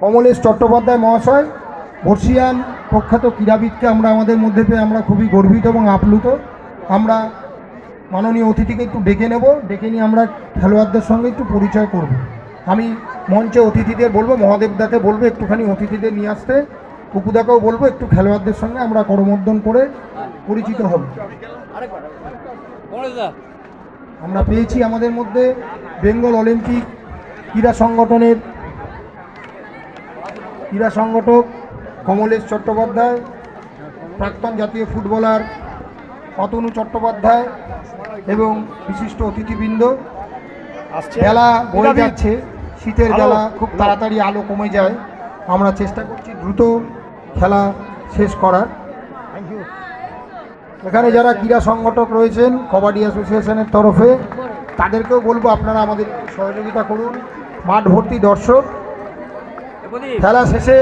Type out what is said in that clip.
কমলেশ চট্টোপাধ্যায় মহাশয়, বর্ষিয়ান প্রখ্যাত ক্রীড়াবিদকে আমরা আমাদের মধ্যে পেয়ে আমরা খুবই গর্বিত এবং আপ্লুত। আমরা মাননীয় অতিথিকে একটু ডেকে নেব, ডেকে নিয়ে আমরা খেলোয়াড়দের সঙ্গে একটু পরিচয় করব। আমি মঞ্চে অতিথিদের বলবো, মহাদেবদাকে বলবো একটুখানি অতিথিদের নিয়ে আসতে, কুকুদাকেও বলবো একটু খেলোয়াড়দের সঙ্গে আমরা করমর্দন করে পরিচিত হব। আমরা পেয়েছি আমাদের মধ্যে বেঙ্গল অলিম্পিক ক্রীড়া সংগঠক কমলেশ চট্টোপাধ্যায়, প্রাক্তন জাতীয় ফুটবলার অতনু চট্টোপাধ্যায় এবং বিশিষ্ট অতিথিবৃন্দ। বেলা বয়ে যাচ্ছে, শীতের বেলা, খুব তাড়াতাড়ি আলো কমে যায়, আমরা চেষ্টা করছি দ্রুত খেলা শেষ করার। এখানে যারা ক্রীড়া সংগঠক রয়েছেন কবাডি অ্যাসোসিয়েশনের তরফে, তাদেরকেও বলবো আপনারা আমাদের সহযোগিতা করুন। মাঠ ভর্তি দর্শক, খেলা শেষে